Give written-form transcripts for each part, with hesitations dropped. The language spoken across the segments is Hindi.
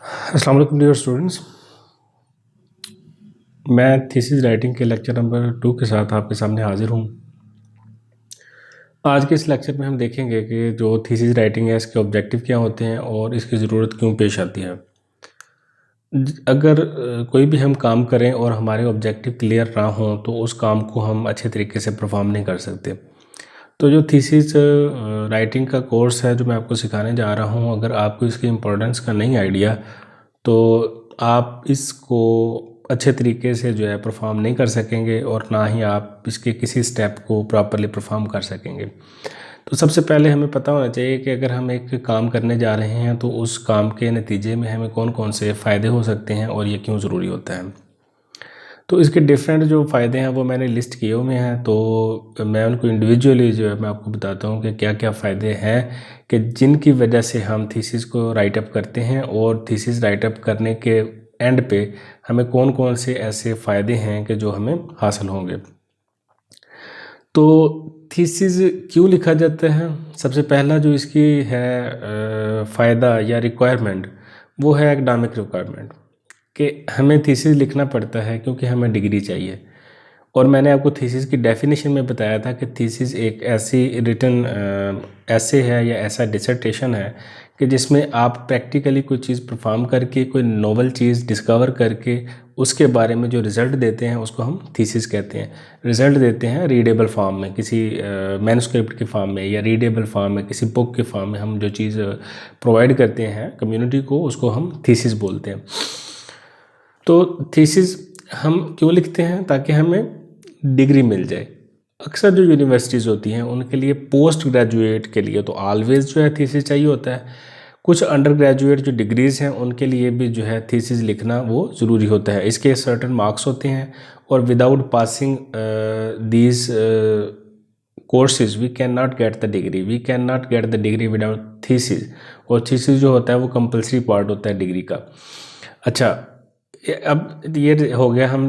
अस्सलाम वालेकुम डियर स्टूडेंट्स। मैं थीसिस राइटिंग के लेक्चर नंबर 2 के साथ आपके सामने हाजिर हूँ। आज के इस लेक्चर में हम देखेंगे कि जो थीसिस राइटिंग है इसके ऑब्जेक्टिव क्या होते हैं और इसकी ज़रूरत क्यों पेश आती है। अगर कोई भी हम काम करें और हमारे ऑब्जेक्टिव क्लियर ना हो तो उस काम को हम अच्छे तरीके से परफॉर्म नहीं कर सकते। तो जो थीसिस राइटिंग का कोर्स है जो मैं आपको सिखाने जा रहा हूँ, अगर आपको इसकी इम्पोर्टेंस का नहीं आइडिया तो आप इसको अच्छे तरीके से जो है परफॉर्म नहीं कर सकेंगे और ना ही आप इसके किसी स्टेप को प्रॉपरली परफॉर्म कर सकेंगे। तो सबसे पहले हमें पता होना चाहिए कि अगर हम एक काम करने जा रहे हैं तो उस काम के नतीजे में हमें कौन कौन से फ़ायदे हो सकते हैं और ये क्यों ज़रूरी होता है। तो इसके डिफरेंट जो फ़ायदे हैं वो मैंने लिस्ट किए हुए हैं, तो मैं उनको इंडिविजुअली जो है मैं आपको बताता हूँ कि क्या क्या फ़ायदे हैं कि जिनकी वजह से हम थीसिस को राइट अप करते हैं और थीसिस राइट अप करने के एंड पे हमें कौन कौन से ऐसे फ़ायदे हैं कि जो हमें हासिल होंगे। तो थीसिस क्यों लिखा जाता है? सबसे पहला जो इसकी है फ़ायदा या रिक्वायरमेंट वो है एकेडमिक रिक्वायरमेंट कि हमें थीसिस लिखना पड़ता है क्योंकि हमें डिग्री चाहिए। और मैंने आपको थीसिस की डेफिनेशन में बताया था कि थीसिस एक ऐसी रिटन ऐसे है या ऐसा डिसर्टेशन है कि जिसमें आप प्रैक्टिकली कोई चीज़ परफॉर्म करके कोई नोवल चीज़ डिस्कवर करके उसके बारे में जो रिज़ल्ट देते हैं उसको हम थीसिस कहते हैं। रिज़ल्ट देते हैं रीडेबल फॉर्म में, किसी मैन्युस्क्रिप्ट के फॉर्म में या रीडेबल फॉर्म में, किसी बुक के फॉर्म में हम जो चीज़ प्रोवाइड करते हैं कम्युनिटी को उसको हम थीसिस बोलते हैं। तो थीसिस हम क्यों लिखते हैं? ताकि हमें डिग्री मिल जाए। अक्सर जो यूनिवर्सिटीज़ होती हैं उनके लिए पोस्ट ग्रेजुएट के लिए तो ऑलवेज़ जो है थीसिस चाहिए होता है। कुछ अंडर ग्रेजुएट जो डिग्रीज़ हैं उनके लिए भी जो है थीसिस लिखना वो ज़रूरी होता है। इसके सर्टेन मार्क्स होते हैं और without passing these courses we cannot get the degree. We cannot get the degree without thesis. और थीसिस जो होता है वो कंपलसरी पार्ट होता है डिग्री का। अच्छा, अब ये हो गया, हम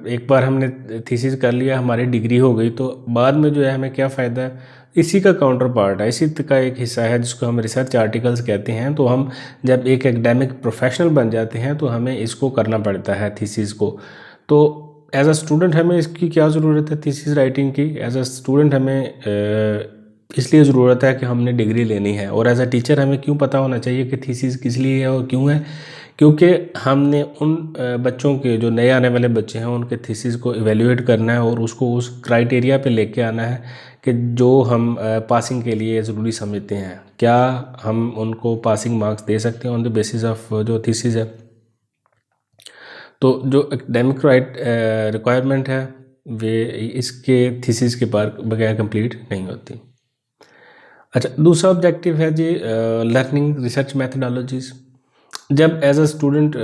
एक बार हमने थीसिस कर लिया, हमारी डिग्री हो गई, तो बाद में जो है हमें क्या फ़ायदा है? इसी का काउंटर पार्ट है, इसी का एक हिस्सा है जिसको हम रिसर्च आर्टिकल्स कहते हैं। तो हम जब एक एकेडमिक प्रोफेशनल बन जाते हैं तो हमें इसको करना पड़ता है थीसिस को। तो एज अ स्टूडेंट हमें इसकी क्या ज़रूरत है थीसिस राइटिंग की? एज अ स्टूडेंट हमें इसलिए ज़रूरत है कि हमने डिग्री लेनी है। और एज अ टीचर हमें क्यों पता होना चाहिए कि थीसिस किस लिए है और क्यों है? क्योंकि हमने उन बच्चों के जो नए आने वाले बच्चे हैं उनके थीसिस को इवेल्युएट करना है और उसको उस क्राइटेरिया पे लेके आना है कि जो हम पासिंग के लिए ज़रूरी समझते हैं। क्या हम उनको पासिंग मार्क्स दे सकते हैं ऑन द बेसिस ऑफ जो थीसिस है? तो जो एकेडमिक रिक्वायरमेंट है वे इसके थीसिस के बगैर कंप्लीट नहीं होती। अच्छा, दूसरा ऑब्जेक्टिव है जी लर्निंग रिसर्च मैथडोलॉजीज़। जब एज अ स्टूडेंट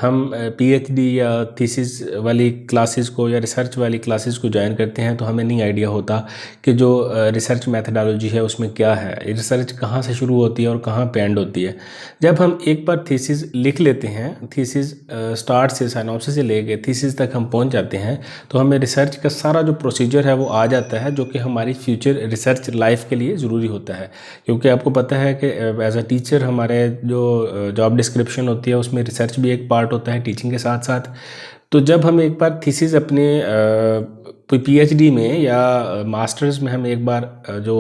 हम पीएचडी या थीसिस वाली क्लासेस को या रिसर्च वाली क्लासेस को ज्वाइन करते हैं तो हमें नहीं आइडिया होता कि जो रिसर्च मैथडोलॉजी है उसमें क्या है, रिसर्च कहाँ से शुरू होती है और कहाँ पे एंड होती है। जब हम एक बार थीसिस लिख लेते हैं, थीसिस स्टार्ट से साइनॉप्सिस से लेके थीसिस तक हम पहुंच जाते हैं, तो हमें रिसर्च का सारा जो प्रोसीजर है वो आ जाता है, जो कि हमारी फ्यूचर रिसर्च लाइफ के लिए ज़रूरी होता है। क्योंकि आपको पता है कि एज अ टीचर हमारे जो जॉब डिस्क्रिप्शन होती है उसमें रिसर्च भी एक पार्ट होता है टीचिंग के साथ साथ। तो जब हम एक बार थीसिस अपने पीएचडी में या मास्टर्स में हम एक बार जो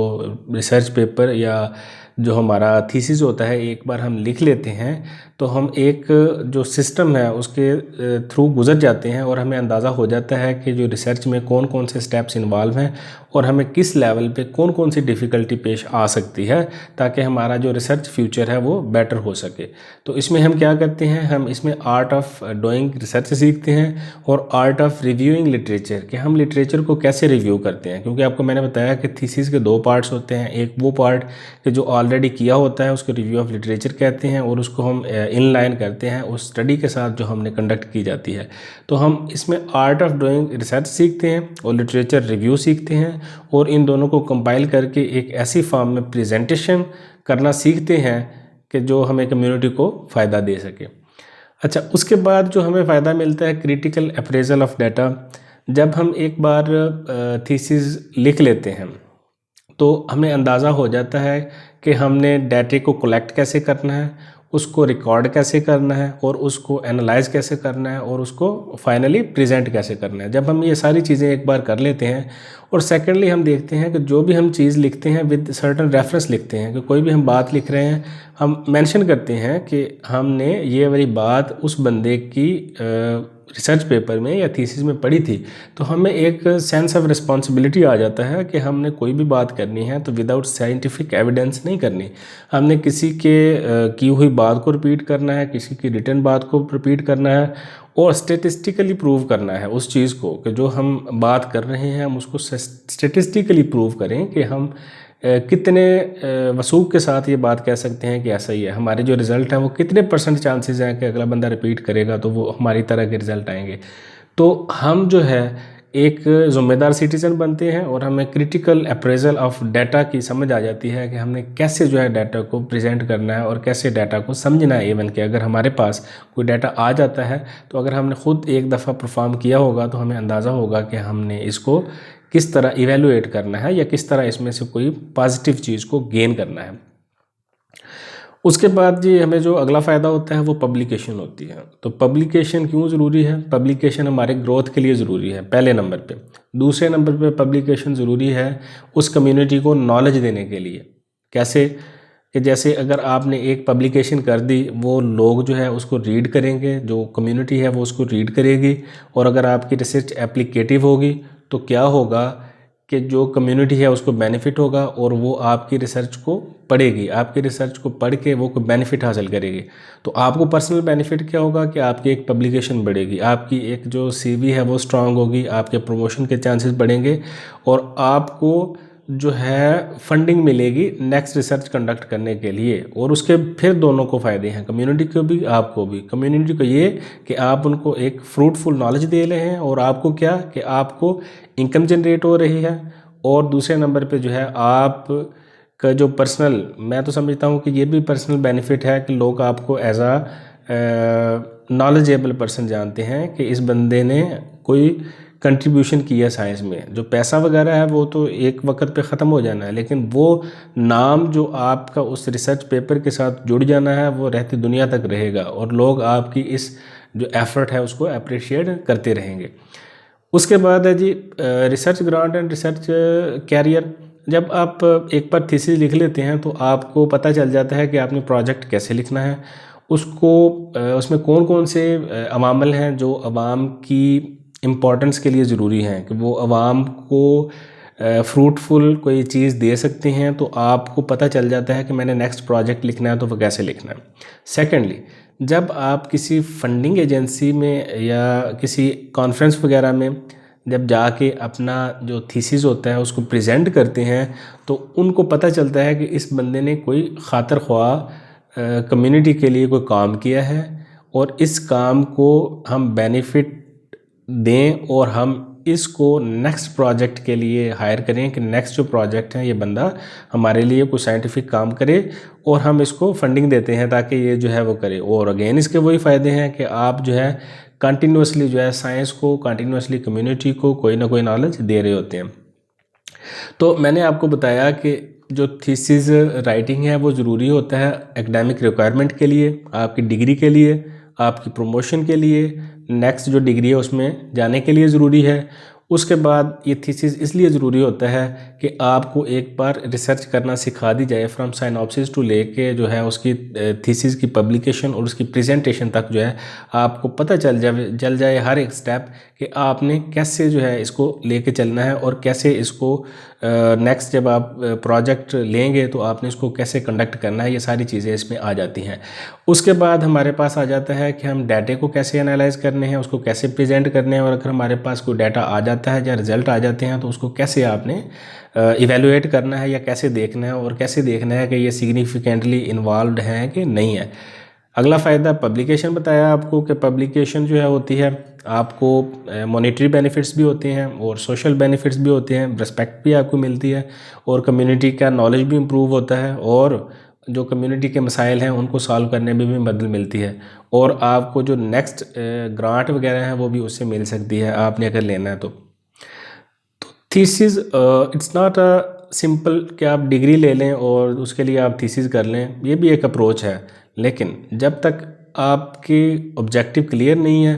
रिसर्च पेपर या जो हमारा थीसिस होता है एक बार हम लिख लेते हैं तो हम एक जो सिस्टम है उसके थ्रू गुजर जाते हैं और हमें अंदाज़ा हो जाता है कि जो रिसर्च में कौन कौन से स्टेप्स इन्वॉल्व हैं और हमें किस लेवल पे कौन कौन सी डिफ़िकल्टी पेश आ सकती है, ताकि हमारा जो रिसर्च फ्यूचर है वो बेटर हो सके। तो इसमें हम क्या करते हैं, हम इसमें आर्ट ऑफ डूइंग रिसर्च सीखते हैं और आर्ट ऑफ रिव्यूइंग लिटरेचर, कि हम लिटरेचर को कैसे रिव्यू करते हैं। क्योंकि आपको मैंने बताया कि थीसिस के 2 पार्ट्स होते हैं। एक वो पार्ट कि जो ऑलरेडी किया होता है उसको रिव्यू ऑफ लिटरेचर कहते हैं और उसको हम इन लाइन करते हैं उस स्टडी के साथ जो हमने कंडक्ट की जाती है। तो हम इसमें आर्ट ऑफ डूइंग रिसर्च सीखते हैं और लिटरेचर रिव्यू सीखते हैं और इन दोनों को कंपाइल करके एक ऐसी फॉर्म में प्रेजेंटेशन करना सीखते हैं कि जो हमें कम्युनिटी को फ़ायदा दे सके। अच्छा, उसके बाद जो हमें फ़ायदा मिलता है क्रिटिकल अप्रेजल ऑफ डाटा। जब हम एक बार थीसिस लिख लेते हैं तो हमें अंदाज़ा हो जाता है कि हमने डाटे को कलेक्ट कैसे करना है उसको रिकॉर्ड कैसे करना है और उसको एनालाइज कैसे करना है और उसको फाइनली प्रेजेंट कैसे करना है। जब हम ये सारी चीज़ें एक बार कर लेते हैं और सेकेंडली हम देखते हैं कि जो भी हम चीज़ लिखते हैं विद सर्टन रेफरेंस लिखते हैं, कि कोई भी हम बात लिख रहे हैं हम मेंशन करते हैं कि हमने ये वाली बात उस बंदे की रिसर्च पेपर में या थीसिस में पढ़ी थी, तो हमें एक सेंस ऑफ रिस्पॉन्सिबिलिटी आ जाता है कि हमने कोई भी बात करनी है तो विदाउट साइंटिफिक एविडेंस नहीं करनी। हमने किसी के की हुई बात को रिपीट करना है, किसी की रिटन बात को रिपीट करना है और स्टेटिस्टिकली प्रूव करना है उस चीज़ को, कि जो हम बात कर रहे हैं हम उसको स्टेटिस्टिकली प्रूव करें कि हम कितने वसूख के साथ ये बात कह सकते हैं कि ऐसा ही है। हमारे जो रिज़ल्ट हैं वो कितने % चांसेस हैं कि अगला बंदा रिपीट करेगा तो वो हमारी तरह के रिज़ल्ट आएंगे। तो हम जो है एक ज़िम्मेदार सिटीज़न बनते हैं और हमें क्रिटिकल अप्रेजल ऑफ डाटा की समझ आ जाती है कि हमने कैसे जो है डाटा को प्रेजेंट करना है और कैसे डाटा को समझना है। इवन कि अगर हमारे पास कोई डाटा आ जाता है तो अगर हमने ख़ुद एक दफ़ा परफॉर्म किया होगा तो हमें अंदाज़ा होगा कि हमने इसको किस तरह इवेलुएट करना है या किस तरह इसमें से कोई पॉजिटिव चीज़ को गेन करना है। उसके बाद जी हमें जो अगला फ़ायदा होता है वो पब्लिकेशन होती है। तो पब्लिकेशन क्यों ज़रूरी है? पब्लिकेशन हमारे ग्रोथ के लिए ज़रूरी है पहले नंबर पे। दूसरे नंबर पे पब्लिकेशन ज़रूरी है उस कम्युनिटी को नॉलेज देने के लिए। कैसे? कि जैसे अगर आपने एक पब्लिकेशन कर दी, वो लोग जो है उसको रीड करेंगे, जो कम्युनिटी है वो उसको रीड करेगी, और अगर आपकी रिसर्च एप्लीकेटिव होगी तो क्या होगा कि जो कम्युनिटी है उसको बेनिफिट होगा और वो आपकी रिसर्च को पढ़ेगी, आपकी रिसर्च को पढ़ के वो कोई बेनिफिट हासिल करेगी। तो आपको पर्सनल बेनिफिट क्या होगा कि आपकी एक पब्लिकेशन बढ़ेगी, आपकी एक जो CV है वो स्ट्रांग होगी, आपके प्रमोशन के चांसेस बढ़ेंगे और आपको जो है फंडिंग मिलेगी नेक्स्ट रिसर्च कंडक्ट करने के लिए। और उसके फिर दोनों को फ़ायदे हैं, कम्युनिटी को भी आपको भी। कम्युनिटी को ये कि आप उनको एक फ्रूटफुल नॉलेज दे रहे हैं और आपको क्या कि आपको इनकम जनरेट हो रही है। और दूसरे नंबर पे जो है आप का जो पर्सनल, मैं तो समझता हूँ कि ये भी पर्सनल बेनिफिट है कि लोग आपको एज आ नॉलेजेबल पर्सन जानते हैं कि इस बंदे ने कोई कंट्रीब्यूशन किया साइंस में। जो पैसा वगैरह है वो तो एक वक्त पे ख़त्म हो जाना है, लेकिन वो नाम जो आपका उस रिसर्च पेपर के साथ जुड़ जाना है वो रहती दुनिया तक रहेगा और लोग आपकी इस जो एफर्ट है उसको अप्रिशिएट करते रहेंगे। उसके बाद है जी research grant and research career. जब आप एक बार थीसिस लिख लेते हैं तो आपको पता चल जाता है कि आपने प्रोजेक्ट कैसे लिखना है, उसको उसमें कौन कौन से अवामल हैं जो अवाम की इम्पोर्टेंस के लिए ज़रूरी हैं, कि वो अवाम को फ्रूटफुल कोई चीज़ दे सकते हैं। तो आपको पता चल जाता है कि मैंने नेक्स्ट प्रोजेक्ट लिखना है तो वो कैसे लिखना है। सेकेंडली, जब आप किसी फंडिंग एजेंसी में या किसी कॉन्फ्रेंस वगैरह में जब जाके अपना जो थीसिस होता है उसको प्रेजेंट करते हैं तो उनको पता चलता है कि इस बंदे ने कोई खातिर ख्वाह कम्युनिटी के लिए कोई काम किया है और इस काम को हम बेनिफिट दें और हम इसको नेक्स्ट प्रोजेक्ट के लिए हायर करें कि नेक्स्ट जो प्रोजेक्ट है ये बंदा हमारे लिए कोई साइंटिफिक काम करे और हम इसको फंडिंग देते हैं ताकि ये जो है वो करे। और अगेन इसके वही फ़ायदे हैं कि आप जो है कंटिन्यूसली जो है साइंस को, कंटिन्यूसली कम्युनिटी को कोई ना कोई नॉलेज दे रहे होते हैं। तो मैंने आपको बताया कि जो थीसिस राइटिंग है वो ज़रूरी होता है एकेडमिक रिक्वायरमेंट के लिए, आपकी डिग्री के लिए, आपकी प्रमोशन के लिए, नेक्स्ट जो डिग्री है उसमें जाने के लिए ज़रूरी है। उसके बाद ये थीसिस इसलिए ज़रूरी होता है कि आपको एक बार रिसर्च करना सिखा दी जाए, फ्रॉम साइनॉप्सिस टू लेके जो है उसकी थीसिस की पब्लिकेशन और उसकी प्रेजेंटेशन तक जो है आपको पता चल जाए हर एक स्टेप कि आपने कैसे जो है इसको लेके चलना है और कैसे इसको नेक्स्ट जब आप प्रोजेक्ट लेंगे तो आपने इसको कैसे कंडक्ट करना है। ये सारी चीज़ें इसमें आ जाती हैं। उसके बाद हमारे पास आ जाता है कि हम डाटे को कैसे एनालाइज करने हैं, उसको कैसे प्रेजेंट करने हैं, और अगर हमारे पास कोई डाटा आ जाता है या रिजल्ट आ जाते हैं तो उसको कैसे आपने इवेलुएट करना है या कैसे देखना है, और कैसे देखना है कि ये सिग्निफिकेंटली इन्वॉल्व हैं कि नहीं है। अगला फ़ायदा पब्लिकेशन बताया आपको कि पब्लिकेशन जो है होती है आपको मॉनेटरी बेनिफिट्स भी होते हैं और सोशल बेनिफिट्स भी होते हैं, रिस्पेक्ट भी आपको मिलती है और कम्युनिटी का नॉलेज भी इम्प्रूव होता है और जो कम्युनिटी के मसाइल हैं उनको सॉल्व करने में भी मदद मिलती है और आपको जो नेक्स्ट ग्रांट वगैरह है वो भी उससे मिल सकती है आपने अगर लेना है तो। Thesis it's not a simple कि आप डिग्री ले लें और उसके लिए आप थीसिस कर लें, ये भी एक अप्रोच है। लेकिन जब तक आपके ऑब्जेक्टिव क्लियर नहीं है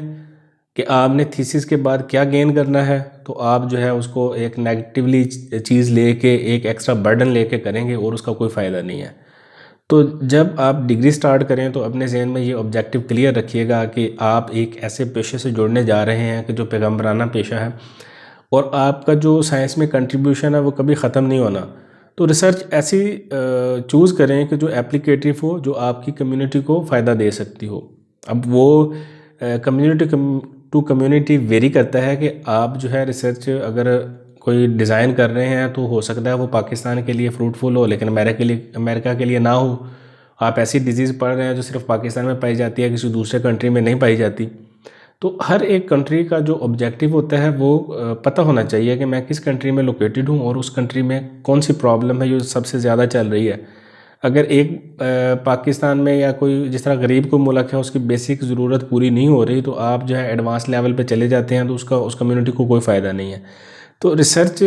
कि आपने थीसिस के बाद क्या गेन करना है, तो आप जो है उसको एक नेगेटिवली चीज़ लेके, एक एक्स्ट्रा बर्डन लेके करेंगे और उसका कोई फ़ायदा नहीं है। तो जब आप डिग्री स्टार्ट करें तो अपने जहन में ये ऑब्जेक्टिव क्लियर रखिएगा कि आप एक ऐसे पेशे से जुड़ने जा रहे हैं कि जो पैगम्बराना पेशा है और आपका जो साइंस में कंट्रीब्यूशन है वो कभी ख़त्म नहीं होना। तो रिसर्च ऐसी चूज़ करें कि जो एप्लीकेटिव हो, जो आपकी कम्युनिटी को फ़ायदा दे सकती हो। अब वो कम्युनिटी टू कम्युनिटी वेरी करता है कि आप जो है रिसर्च अगर कोई डिज़ाइन कर रहे हैं तो हो सकता है वो पाकिस्तान के लिए फ्रूटफुल हो, लेकिन अमेरिका के लिए ना हो। आप ऐसी डिजीज़ पढ़ रहे हैं जो सिर्फ पाकिस्तान में पाई जाती है, किसी दूसरे कंट्री में नहीं पाई जाती। तो हर एक कंट्री का जो ऑब्जेक्टिव होता है वो पता होना चाहिए कि मैं किस कंट्री में लोकेटेड हूँ और उस कंट्री में कौन सी प्रॉब्लम है जो सबसे ज़्यादा चल रही है। अगर एक पाकिस्तान में या कोई जिस तरह गरीब कोई मुल्क है उसकी बेसिक ज़रूरत पूरी नहीं हो रही, तो आप जो है एडवांस लेवल पे चले जाते हैं, तो उस कम्युनिटी को कोई फ़ायदा नहीं है। तो रिसर्च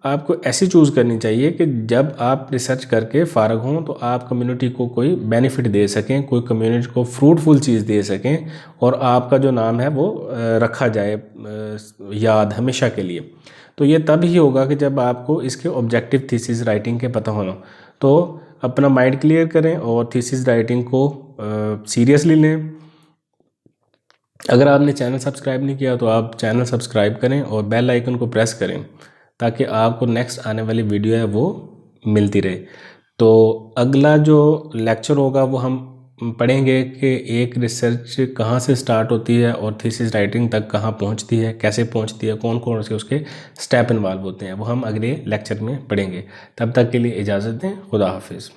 आपको ऐसी चूज़ करनी चाहिए कि जब आप रिसर्च करके फ़ारग हों तो आप कम्युनिटी को कोई बेनिफिट दे सकें, कोई कम्युनिटी को फ्रूटफुल चीज़ दे सकें और आपका जो नाम है वो रखा जाए याद हमेशा के लिए। तो ये तब ही होगा कि जब आपको इसके ऑब्जेक्टिव थीसिस राइटिंग के पता होना। तो अपना माइंड क्लियर करें और थीसिस राइटिंग को सीरियसली लें। अगर आपने चैनल सब्सक्राइब नहीं किया तो आप चैनल सब्सक्राइब करें और बेल आइकन को प्रेस करें ताकि आपको नेक्स्ट आने वाली वीडियो है वो मिलती रहे। तो अगला जो लेक्चर होगा वो हम पढ़ेंगे कि एक रिसर्च कहाँ से स्टार्ट होती है और थीसिस राइटिंग तक कहाँ पहुँचती है, कैसे पहुँचती है, कौन कौन से उसके स्टेप इन्वॉल्व होते हैं, वो हम अगले लेक्चर में पढ़ेंगे। तब तक के लिए इजाज़त दें। खुदा हाफिज़।